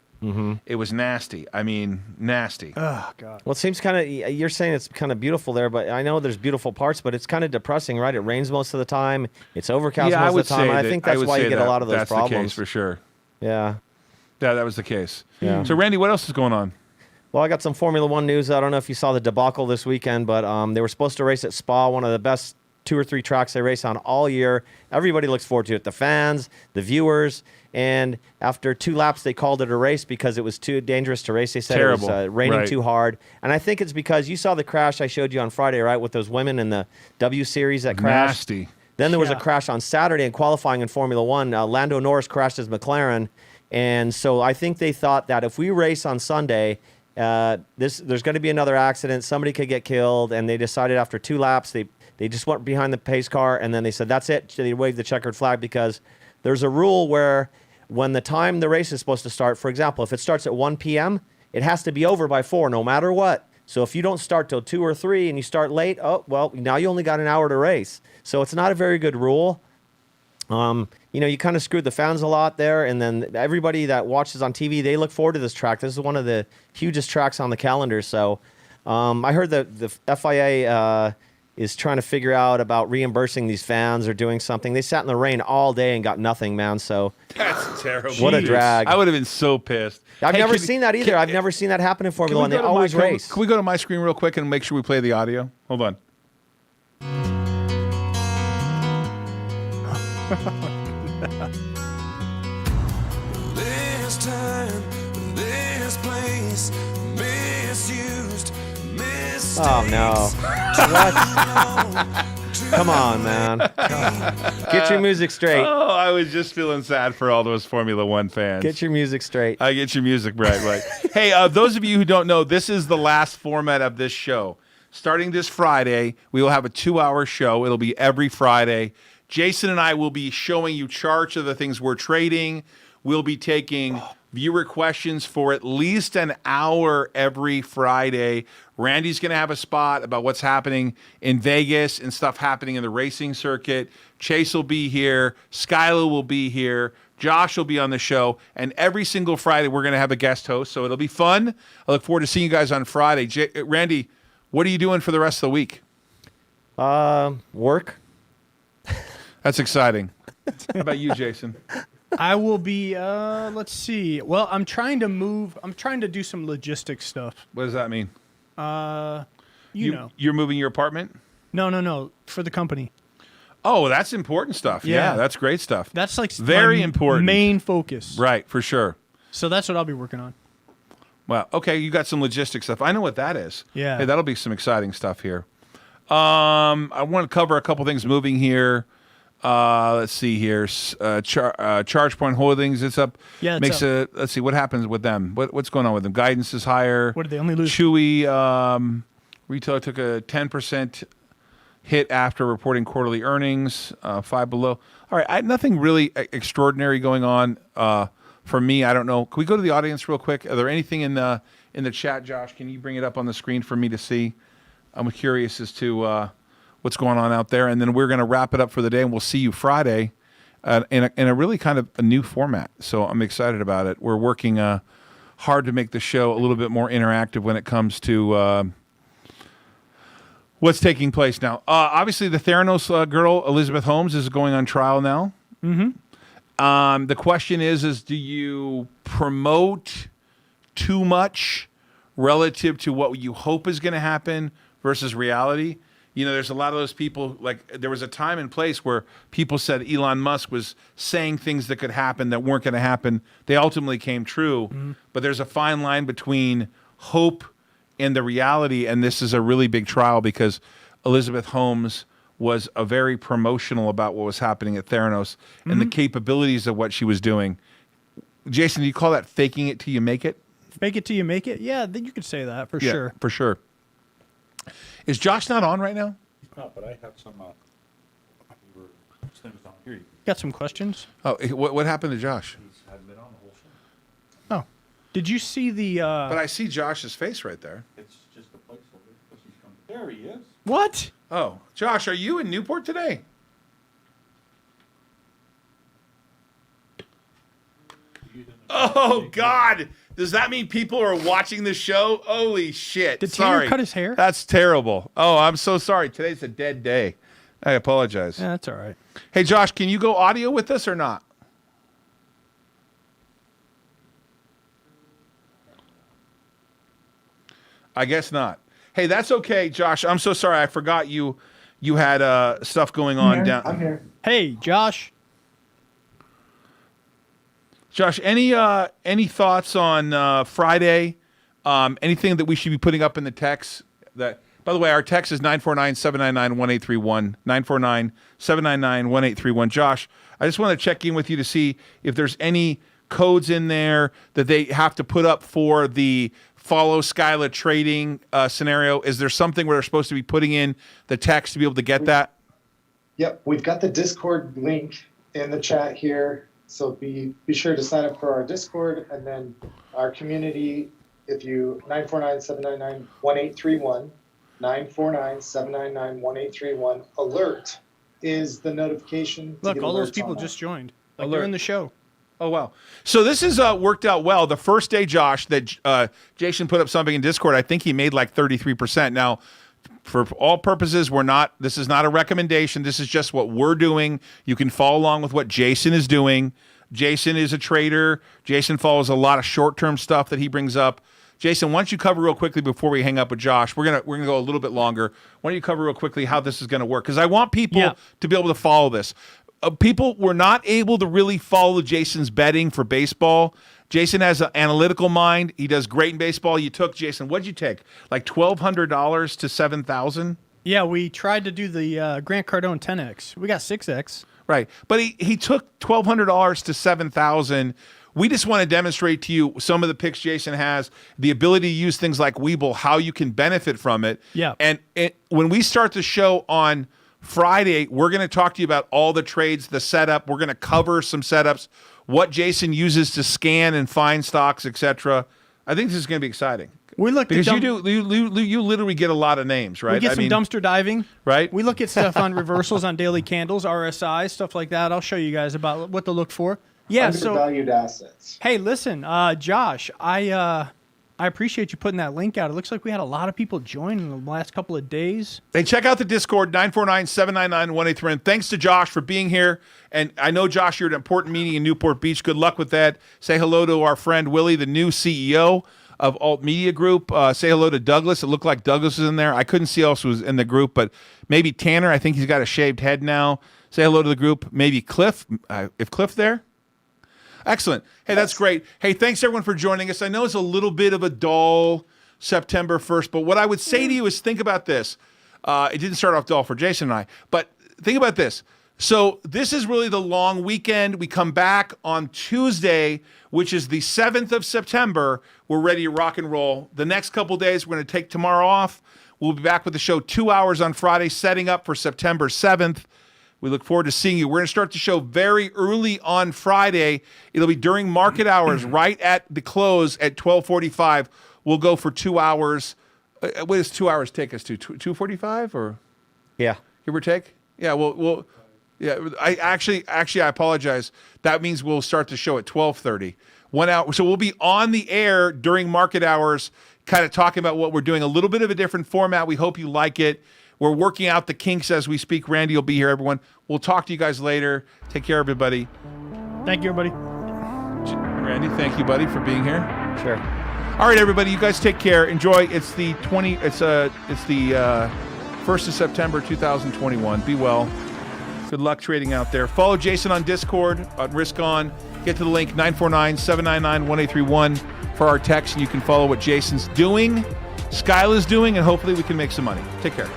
It was nasty. I mean, nasty. Oh God. Well, it seems kind of, you're saying it's kind of beautiful there, but I know there's beautiful parts, but it's kind of depressing, right? It rains most of the time. It's overcast Yeah, I most would of the time. say And I that- think I that's would why you say get a that lot of those that's problems. the case for sure. Yeah. Yeah, that was the case. Yeah. So, Randy, what else is going on? Well, I got some Formula One news. I don't know if you saw the debacle this weekend, but they were supposed to race at Spa, one of the best 2 or 3 tracks they race on all year. Everybody looks forward to it, the fans, the viewers. And after 2 laps, they called it a race because it was too dangerous to race. They said Terrible. it was raining Right. too hard. And I think it's because you saw the crash I showed you on Friday, right, with those women in the W Series that crashed. Nasty. Then there was a Yeah. crash on Saturday in qualifying in Formula One. Lando Norris crashed his McLaren. And so I think they thought that if we race on Sunday, there's going to be another accident. Somebody could get killed. And they decided after 2 laps, they just went behind the pace car. And then they said, that's it. They waved the checkered flag because there's a rule where when the time the race is supposed to start, for example, if it starts at 1 p.m., it has to be over by 4 no matter what. So if you don't start till 2 or 3 and you start late, oh, well, now you only got an hour to race. So it's not a very good rule. You kind of screwed the fans a lot there. And then everybody that watches on TV, they look forward to this track. This is one of the hugest tracks on the calendar. So I heard that the FIA is trying to figure out about reimbursing these fans or doing something. They sat in the rain all day and got nothing, man. So That's terrible. What a drag. I would have been so pissed. I've Hey, never can- seen that either. I've never seen that happen in Can Formula we One. They go to always my- can we- race. Can we go to my screen real quick and make sure we play the audio? Hold on. This time, this place, misused, mistakes. Oh, no. What? Come on, man. Get your music straight. Oh, I was just feeling sad for all those Formula One fans. Get your music straight. I get your music right. Hey, those of you who don't know, this is the last format of this show. Starting this Friday, we will have a 2-hour show. It'll be every Friday. Jason and I will be showing you charts of the things we're trading. We'll be taking viewer questions for at least an hour every Friday. Randy's going to have a spot about what's happening in Vegas and stuff happening in the racing circuit. Chase will be here. Skylar will be here. Josh will be on the show. And every single Friday, we're going to have a guest host. So it'll be fun. I look forward to seeing you guys on Friday. Randy, what are you doing for the rest of the week? Work. That's exciting. How about you, Jason? I will be, let's see. Well, I'm trying to do some logistics stuff. What does that mean? You know. You're moving your apartment? No. For the company. Oh, that's important stuff. Yeah, that's great stuff. That's like very my important. main focus. Right, for sure. So that's what I'll be working on. Well, okay, you got some logistics stuff. I know what that is. Yeah. Hey, that'll be some exciting stuff here. I want to cover a couple things moving here. Let's see here. ChargePoint Holdings, it's up. Yeah, it's up. Let's see, what happens with them? What's going on with them? Guidance is higher. What did they only lose? Chewy, retailer took a 10% hit after reporting quarterly earnings, 5 below. All right, nothing really extraordinary going on for me. I don't know. Can we go to the audience real quick? Are there anything in the chat, Josh? Can you bring it up on the screen for me to see? I'm curious as to what's going on out there. And then we're going to wrap it up for the day, and we'll see you Friday in a really kind of a new format. So I'm excited about it. We're working hard to make the show a little bit more interactive when it comes to what's taking place now. Obviously, the Theranos girl, Elizabeth Holmes, is going on trial now. Mm-hmm. The question is do you promote too much relative to what you hope is going to happen versus reality? You know, there's a lot of those people, like there was a time and place where people said Elon Musk was saying things that could happen that weren't going to happen. They ultimately came true. Mm-hmm. But there's a fine line between hope and the reality, and this is a really big trial because Elizabeth Holmes was very promotional about what was happening at Theranos and the capabilities of what she was doing. Jason, do you call that faking it till you make it? Fake it till you make it? Yeah, then you could say that for sure. For sure. Is Josh not on right now? He's not, but I have some things on here. Got some questions? Oh, what happened to Josh? He's hadn't been on the whole show. Oh. Did you see the... But I see Josh's face right there. It's just a placeholder because he's coming. There he is. What? Oh, Josh, are you in Newport today? Oh, God. Does that mean people are watching the show? Holy shit. Did Tanner cut his hair? That's terrible. Oh, I'm so sorry. Today's a dead day. I apologize. Yeah, that's all right. Hey, Josh, can you go audio with us or not? I guess not. Hey, that's okay, Josh. I'm so sorry. I forgot you had stuff going on down. I'm here. Hey, Josh. Josh, any thoughts on Friday? Anything that we should be putting up in the text? That, by the way, our text is 949-799-1831. 949-799-1831. Josh, I just want to check in with you to see if there's any codes in there that they have to put up for the follow Skyla trading scenario. Is there something where they're supposed to be putting in the text to be able to get that? Yep, we've got the Discord link in the chat here. So be sure to sign up for our Discord, and then our community, if you 949-799-1831, 949-799-1831, alert is the notification. Look, all those people just joined. Like they're in the show. Oh, wow. So this has worked out well. The first day, Josh, that Jason put up something in Discord, I think he made like 33%. Now, for all purposes, this is not a recommendation. This is just what we're doing. You can follow along with what Jason is doing. Jason is a trader. Jason follows a lot of short-term stuff that he brings up. Jason, why don't you cover real quickly before we hang up with Josh? We're gonna go a little bit longer. Why don't you cover real quickly how this is going to work? Because I want people to be able to follow this. People were not able to really follow Jason's betting for baseball. Jason has an analytical mind. He does great in baseball. You took, Jason, what did you take? Like $1,200 to $7,000? Yeah, we tried to do the Grant Cardone 10X. We got 6X. Right. But he took $1,200 to $7,000. We just want to demonstrate to you some of the picks Jason has, the ability to use things like Webull, how you can benefit from it. Yeah. And when we start the show on Friday, we're going to talk to you about all the trades, the setup. We're going to cover some setups, what Jason uses to scan and find stocks, etc. I think this is going to be exciting. We look because you literally get a lot of names, right? We get some dumpster diving, right? We look at stuff on reversals on daily candles, RSI, stuff like that. I'll show you guys about what to look for. Yeah, undervalued assets. Hey, listen, Josh, I appreciate you putting that link out. It looks like we had a lot of people join in the last couple of days. Hey, check out the Discord, 949-799-1831. Thanks to Josh for being here. And I know, Josh, you're at an important meeting in Newport Beach. Good luck with that. Say hello to our friend Willie, the new CEO of Alt Media Group. Say hello to Douglas. It looked like Douglas was in there. I couldn't see who else was in the group, but maybe Tanner. I think he's got a shaved head now. Say hello to the group. Maybe Cliff. If Cliff there? Excellent. Hey, that's great. Hey, thanks everyone for joining us. I know it's a little bit of a dull September 1st, but what I would say to you is think about this. It didn't start off dull for Jason and I, but think about this. So this is really the long weekend. We come back on Tuesday, which is the 7th of September. We're ready to rock and roll. The next couple days, we're going to take tomorrow off. We'll be back with the show 2 hours on Friday, setting up for September 7th. We look forward to seeing you. We're going to start the show very early on Friday. It'll be during market hours, right at the close at 12:45. We'll go for 2 hours. What does 2 hours take us to? 2:45 or? Yeah. Give or take? Yeah, we'll yeah, I actually I apologize. That means we'll start the show at 12:30. 1 hour. So we'll be on the air during market hours, kind of talking about what we're doing. A little bit of a different format. We hope you like it. We're working out the kinks as we speak. Randy will be here, everyone. We'll talk to you guys later. Take care, everybody. Thank you, everybody. Randy, thank you, buddy, for being here. Sure. All right, everybody. You guys take care. Enjoy. It's the 1st of September, 2021. Be well. Good luck trading out there. Follow Jason on Discord, on Risk On. Get to the link, 949-799-1831 for our text, and you can follow what Jason's doing, Skyla's doing, and hopefully we can make some money. Take care.